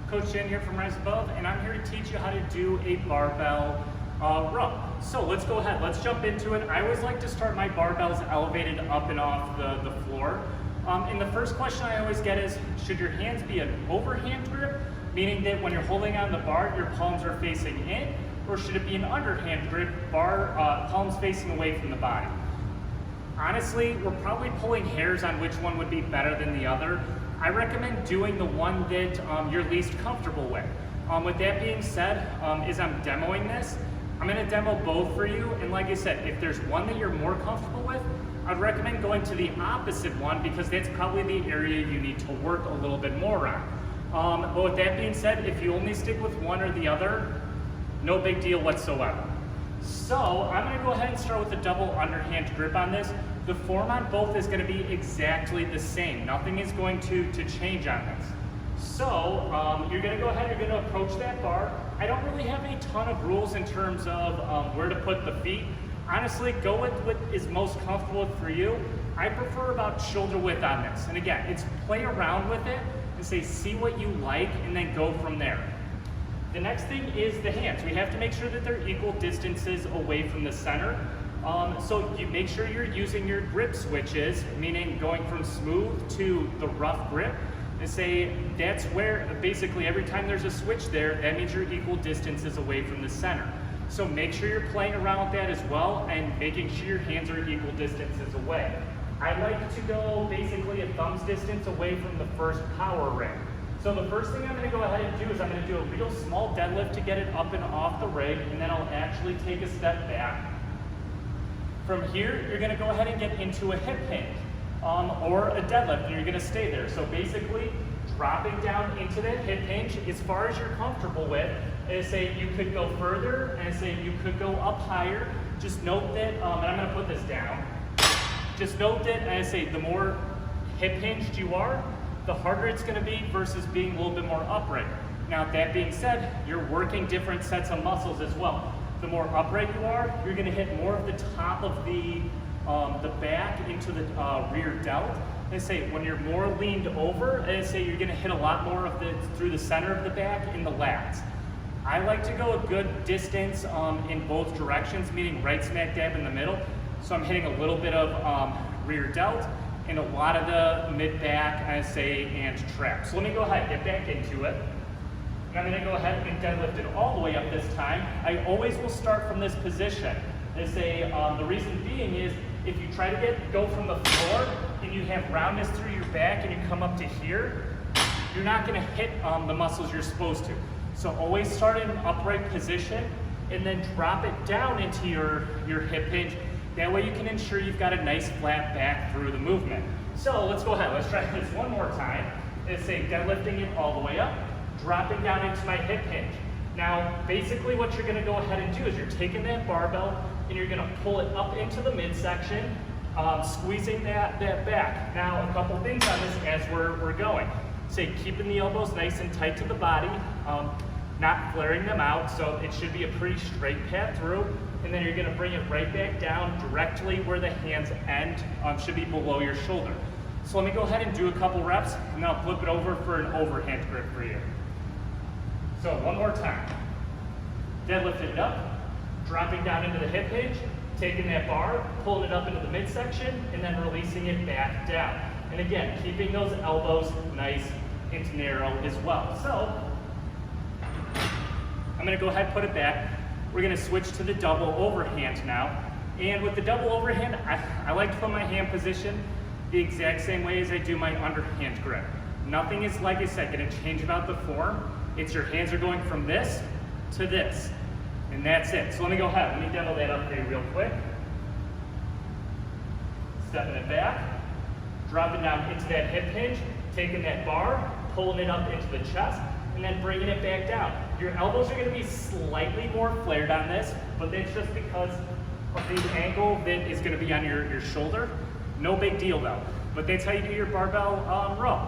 Coach Jen here from Rise Above, and I'm here to teach you how to do a barbell row. So let's go ahead, let's jump into it. I always like to start my barbells elevated up and off the floor. And the first question I always get is, should your hands be an overhand grip, meaning that when you're holding on the bar, your palms are facing in, or should it be an underhand grip, palms facing away from the body? Honestly, we're probably pulling hairs on which one would be better than the other. I recommend doing the one that you're least comfortable with. With that being said, as I'm demoing this, I'm going to demo both for you, and like I said, if there's one that you're more comfortable with, I'd recommend going to the opposite one because that's probably the area you need to work a little bit more on. But with that being said, if you only stick with one or the other, no big deal whatsoever. So I'm going to go ahead and start with a double underhand grip on this. The form on both is going to be exactly the same. Nothing is going to change on this. So you're going to go ahead, you're going to approach that bar. I don't really have a ton of rules in terms of where to put the feet. Honestly, go with what is most comfortable for you. I prefer about shoulder width on this. And again, it's play around with it and say, see what you like, and then go from there. The next thing is the hands. We have to make sure that they're equal distances away from the center. So you make sure you're using your grip switches, meaning going from smooth to the rough grip, and say that's where basically every time there's a switch there, that means you're equal distances away from the center. So make sure you're playing around with that as well and making sure your hands are equal distances away. I like to go basically a thumb's distance away from the first power ring. So the first thing I'm going to go ahead and do is I'm going to do a real small deadlift to get it up and off the rig, and then I'll actually take a step back. From here, you're going to go ahead and get into a hip hinge or a deadlift, and you're going to stay there. So basically, dropping down into that hip hinge as far as you're comfortable with. And say you could go further, and say you could go up higher. Just note that, and I'm going to put this down. Just note that, and I say the more hip hinged you are, the harder it's going to be versus being a little bit more upright. Now, that being said, you're working different sets of muscles as well. The more upright you are, you're going to hit more of the top of the back into the rear delt. And say when you're more leaned over, and say you're going to hit a lot more of the through the center of the back in the lats. I like to go a good distance in both directions, meaning right smack dab in the middle. So I'm hitting a little bit of rear delt and a lot of the mid back, I say, and trap. So let me go ahead and get back into it. And I'm going to go ahead and deadlift it all the way up this time. I always will start from this position. And say the reason being is if you try to go from the floor and you have roundness through your back and you come up to here, you're not going to hit the muscles you're supposed to. So always start in an upright position and then drop it down into your hip hinge. That way you can ensure you've got a nice flat back through the movement. So let's go ahead, let's try this one more time. It's say deadlifting it all the way up, dropping down into my hip hinge. Now, basically what you're gonna go ahead and do is you're taking that barbell and you're gonna pull it up into the midsection, squeezing that back. Now, a couple things on this as we're going. Say keeping the elbows nice and tight to the body, not flaring them out, so it should be a pretty straight path through. And then you're going to bring it right back down directly where the hands end, should be below your shoulder. So let me go ahead and do a couple reps, and then I'll flip it over for an overhand grip for you. So one more time. Deadlifting it up, dropping down into the hip hinge, taking that bar, pulling it up into the midsection, and then releasing it back down. And again, keeping those elbows nice and narrow as well. So I'm going to go ahead and put it back. We're going to switch to the double overhand now. And with the double overhand, I like to put my hand position the exact same way as I do my underhand grip. Nothing is, like I said, going to change about the form. It's your hands are going from this to this. And that's it. So let me go ahead. Let me demo that up for you real quick. Stepping it back, dropping down into that hip hinge, taking that bar, pulling it up into the chest, and then bringing it back down. Your elbows are going to be slightly more flared on this, but that's just because of the angle that is going to be on your shoulder. No big deal though. But that's how you do your barbell row.